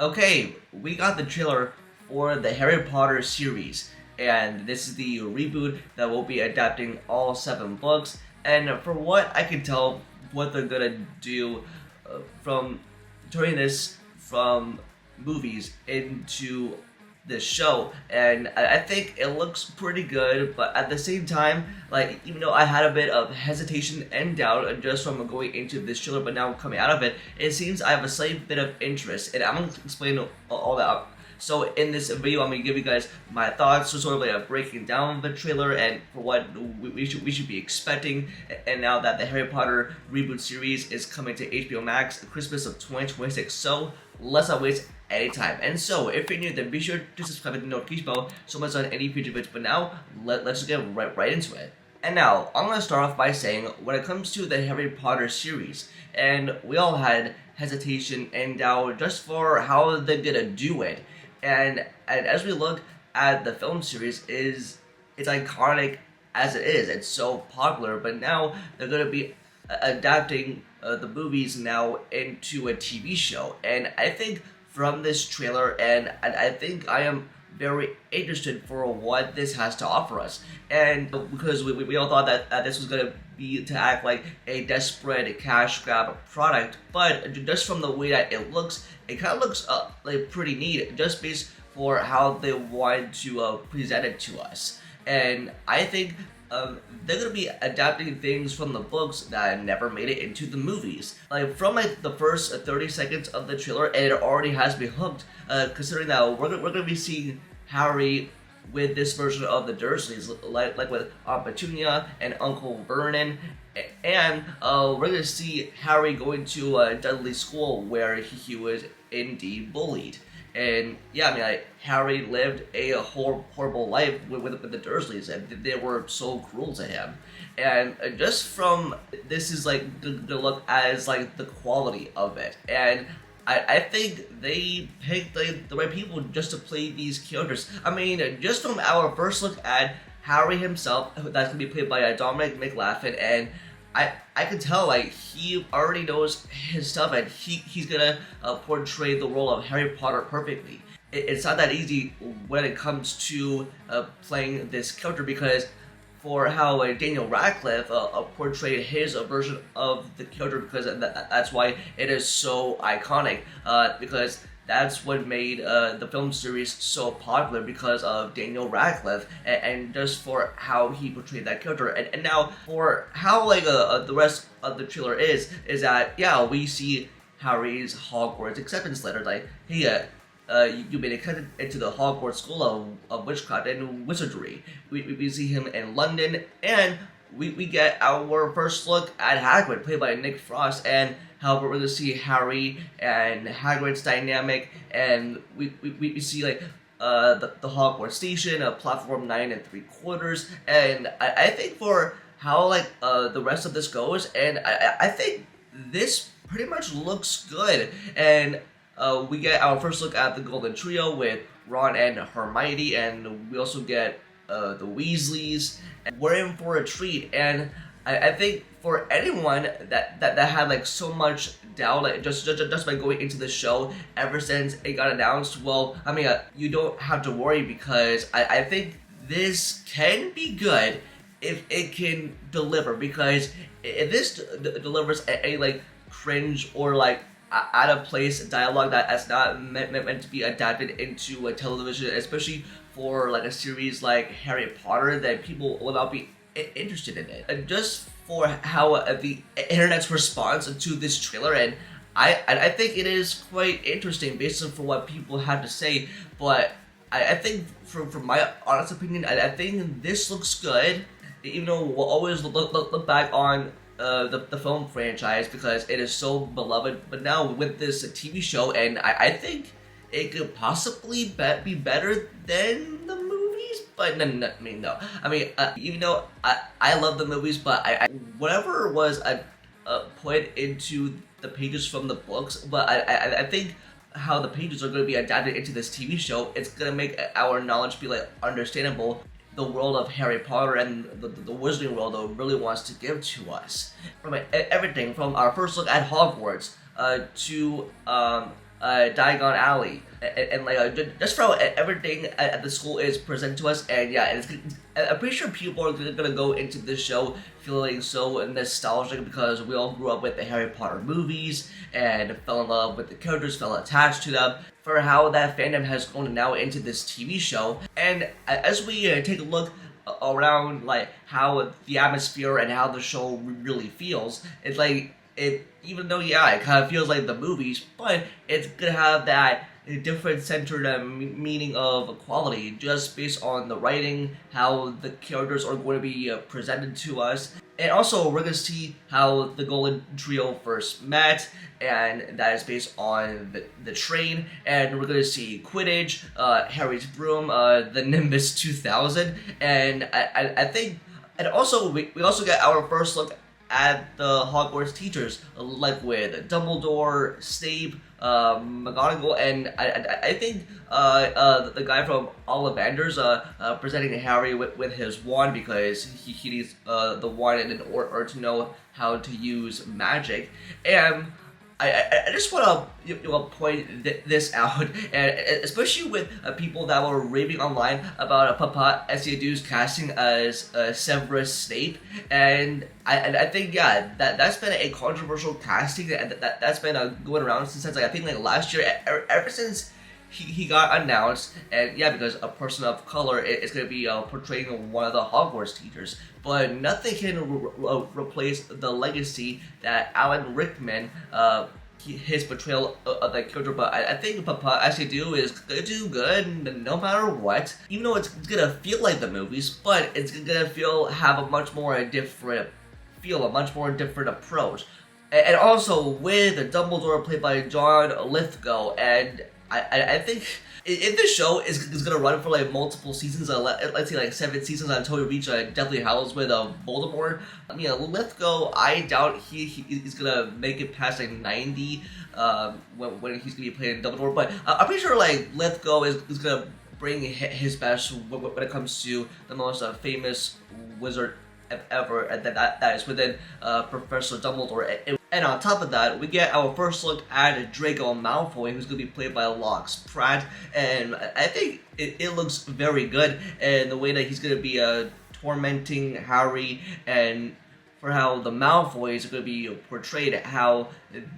Okay, we got the trailer for the Harry Potter series, and this is the reboot that will be adapting all seven books. And from what I can tell, what they're gonna do from turning this from movies into this show, and I think it looks pretty good. But at the same time, like even though I had a bit of hesitation and doubt just from going into this trailer, but now coming out of it, it seems I have a slight bit of interest, and I'm gonna explain all that. So in this video, I'm gonna give you guys my thoughts, so sort of like a breaking down the trailer and for what we should be expecting. And now that the Harry Potter reboot series is coming to HBO Max, Christmas of 2026, so let's not waste any time. And so if you're new, then be sure to subscribe and the notification bell so much on any future videos. But now let's just get right into it. And now, I'm going to start off by saying, when it comes to the Harry Potter series, and we all had hesitation and doubt just for how they're going to do it. And as we look at the film series, it's iconic as it is. It's so popular, but now they're going to be adapting the movies now into a TV show. And I think from this trailer, and I think I am very interested for what this has to offer us. And because we all thought that this was going to be to act like a desperate cash grab product, but just from the way that it looks, it kind of looks like pretty neat, just based for how they wanted to present it to us. And I think they're gonna be adapting things from the books that never made it into the movies. Like from like the first 30 seconds of the trailer, and it already has me hooked. Considering that we're gonna be seeing Harry with this version of the Dursleys, like with Aunt Petunia and Uncle Vernon, and we're gonna see Harry going to Dudley School where he was indeed bullied. And yeah, I mean, like, Harry lived a horrible life with the Dursleys, and they were so cruel to him. And just from this is like the look as like the quality of it, and I think they picked the right people just to play these characters. I mean, just from our first look at Harry himself, that's gonna be played by Dominic McLaughlin, and I can tell like he already knows his stuff, and he's gonna portray the role of Harry Potter perfectly. It's not that easy when it comes to playing this character, because for how Daniel Radcliffe portrayed his version of the character, because that's why it is so iconic, because that's what made the film series so popular, because of Daniel Radcliffe, and just for how he portrayed that character. And now for how like the rest of the trailer is that yeah, we see Harry's Hogwarts acceptance letter, like hey, you made it into the Hogwarts School of Witchcraft and Wizardry. We see him in London, and we get our first look at Hagrid, played by Nick Frost, and how we're going to see Harry and Hagrid's dynamic, and we see like the Hogwarts station, platform 9 3/4, and I think for how like the rest of this goes, and I think this pretty much looks good. And we get our first look at the Golden Trio with Ron and Hermione, and we also get the Weasleys. We're in for a treat, and I think for anyone that had like so much doubt, like just by going into the show ever since it got announced, well, I mean, you don't have to worry, because I think this can be good if it can deliver, because if this delivers a like cringe or like out of place dialogue that's not meant to be adapted into a television, especially for like a series like Harry Potter, that people will not be interested in it. And just for how the internet's response to this trailer, and I think it is quite interesting based on for what people have to say. But I think from my honest opinion, I think this looks good. Even though we'll always look back on the film franchise because it is so beloved, but now with this TV show, and I think it could possibly be better than the movies, but no, I mean, no. I mean, even though I love the movies, but whatever was put into the pages from the books, but I think how the pages are going to be adapted into this TV show, it's going to make our knowledge be like understandable. The world of Harry Potter and the Wizarding world really wants to give to us. From everything from our first look at Hogwarts to Diagon Alley, and like just for how everything at the school is presented to us, and yeah, I'm pretty sure people are gonna go into this show feeling so nostalgic because we all grew up with the Harry Potter movies and fell in love with the characters, fell attached to them. For how that fandom has grown now into this TV show, and as we take a look around like how the atmosphere and how the show really feels, it's like it, even though yeah it kind of feels like the movies, but it's gonna have that different centered meaning of quality just based on the writing, how the characters are going to be presented to us, and also we're gonna see how the Golden Trio first met, and that is based on the train, and we're gonna see Quidditch, Harry's broom, the Nimbus 2000, and I think, and also we also get our first look at the Hogwarts teachers, like with Dumbledore, Snape, McGonagall, and I think the guy from Ollivander's presenting Harry with his wand because he needs the wand in order to know how to use magic. And I just want to point this out, and especially with people that were raving online about Papa Essiedu's casting as Severus Snape, and I think yeah that's been a controversial casting that's been going around since like I think like last year, ever since he got announced, and yeah, because a person of color is going to be portraying one of the Hogwarts teachers, but nothing can replace the legacy that Alan Rickman, his portrayal of that character. But I think Papa Essiedu is going to do good no matter what, even though it's going to feel like the movies, but it's going to have a much more different feel, a much more different approach. And also with Dumbledore played by John Lithgow, and I think if this show is gonna run for like multiple seasons, let's say like 7 seasons until we reach Deathly Hallows with Voldemort. I mean, Lithgow, I doubt he's gonna make it past like 90 when he's gonna be playing Dumbledore. But I'm pretty sure like Lithgow is gonna bring his best when it comes to the most famous wizard ever, and that is within Professor Dumbledore. And on top of that, we get our first look at Draco Malfoy, who's going to be played by Lux Pratt, and I think it looks very good, and the way that he's going to be tormenting Harry, and for how the Malfoys are going to be portrayed, how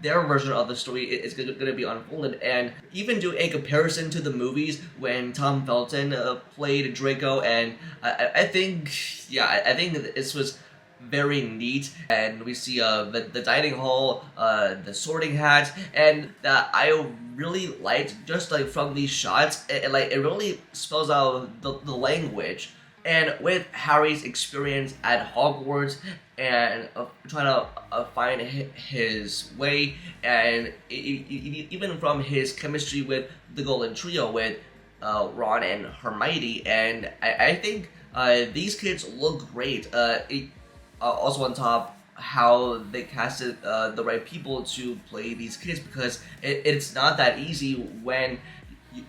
their version of the story is going to be unfolded, and even do a comparison to the movies when Tom Felton played Draco, and I think, yeah, I think this was very neat, and we see the dining hall, the sorting hat, and that I really liked just like from these shots, it really spells out the language. And with Harry's experience at Hogwarts and trying to find his way, and even from his chemistry with the Golden Trio with Ron and Hermione, and I think these kids look great. Also on top, how they casted the right people to play these kids, because it's not that easy when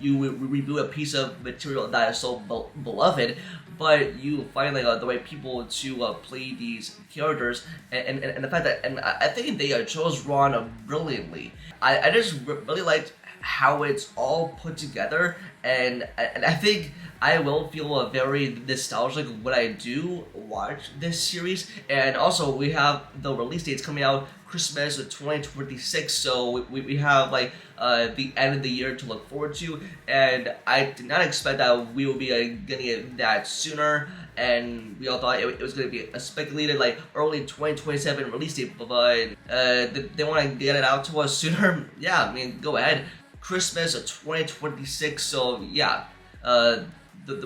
you reboot a piece of material that is so beloved, but you find like the right people to play these characters, and the fact that, and I think they chose Ron brilliantly. I just really liked how it's all put together, and I think I will feel very nostalgic when I do watch this series. And also we have the release dates coming out Christmas of 2026, so we have like the end of the year to look forward to, and I did not expect that we will be getting it that sooner, and we all thought it was going to be a speculated like early 2027 release date, but they want to get it out to us sooner. Yeah, I mean, go ahead. Christmas of 2026, so yeah, the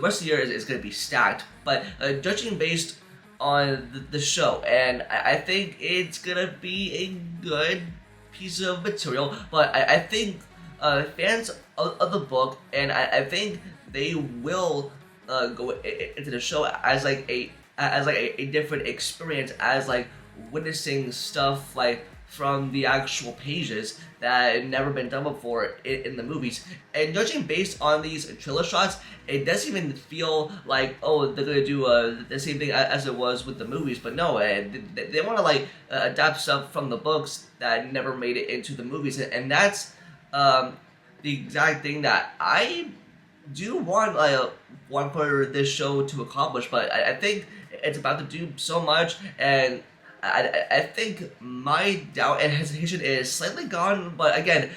rest of the year is going to be stacked, but judging based on the show, and I think it's going to be a good piece of material, but I think fans of the book, and I think they will go into the show as like a different experience, as like witnessing stuff like from the actual pages that had never been done before in the movies. And judging based on these trailer shots, it doesn't even feel like, oh, they're gonna do the same thing as it was with the movies. But no, they want to like adapt stuff from the books that never made it into the movies, and that's the exact thing that I do want for this show to accomplish, but I think it's about to do so much, and I think my doubt and hesitation is slightly gone. But again,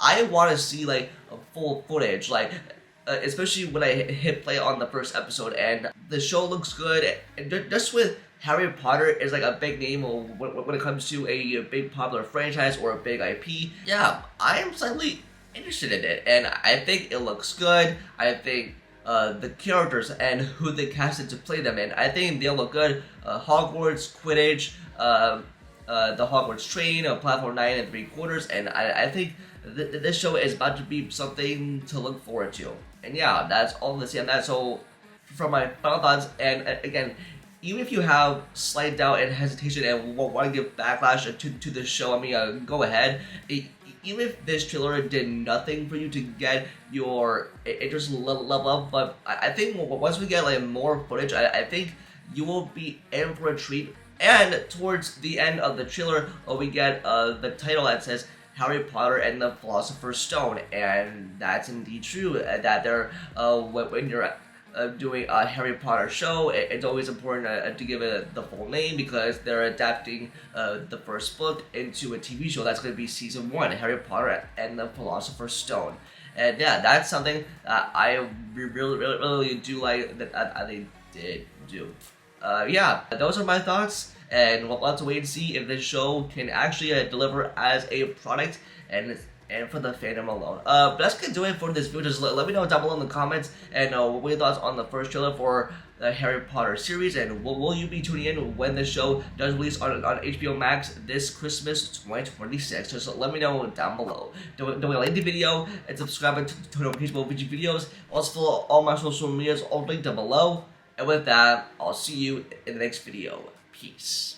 I want to see like a full footage, like especially when I hit play on the first episode, and the show looks good. And just with Harry Potter is like a big name when it comes to a big popular franchise or a big IP. Yeah, I am slightly interested in it, and I think it looks good. I think the characters and who they casted to play them in, I think they'll look good. Hogwarts, Quidditch, the Hogwarts train, Platform 9 and 3/4, and I think this show is about to be something to look forward to. And yeah, that's all to say on that. So, from my final thoughts, and again, even if you have slight doubt and hesitation and want to give backlash to this show, I mean, go ahead. Even if this trailer did nothing for you to get your interest level up, but I think once we get like more footage, I think you will be in for a treat. And towards the end of the trailer, we get the title that says Harry Potter and the Philosopher's Stone, and that's indeed true. That they're when you're doing a Harry Potter show, it's always important to give it the full name, because they're adapting the first book into a TV show that's going to be season 1, Harry Potter and the Philosopher's Stone. And yeah, that's something that I really do like that they did do. Yeah, those are my thoughts, and we'll have to wait and see if this show can actually deliver as a product and for the fandom alone. But that's gonna do it for this video. Just let me know down below in the comments, and what your thoughts on the first trailer for the Harry Potter series, and will you be tuning in when the show does release on HBO Max this Christmas 2026? Just let me know down below. Don't like the video and subscribe to notifications for future videos. Also follow all my social medias, all linked down below. And with that, I'll see you in the next video. Peace.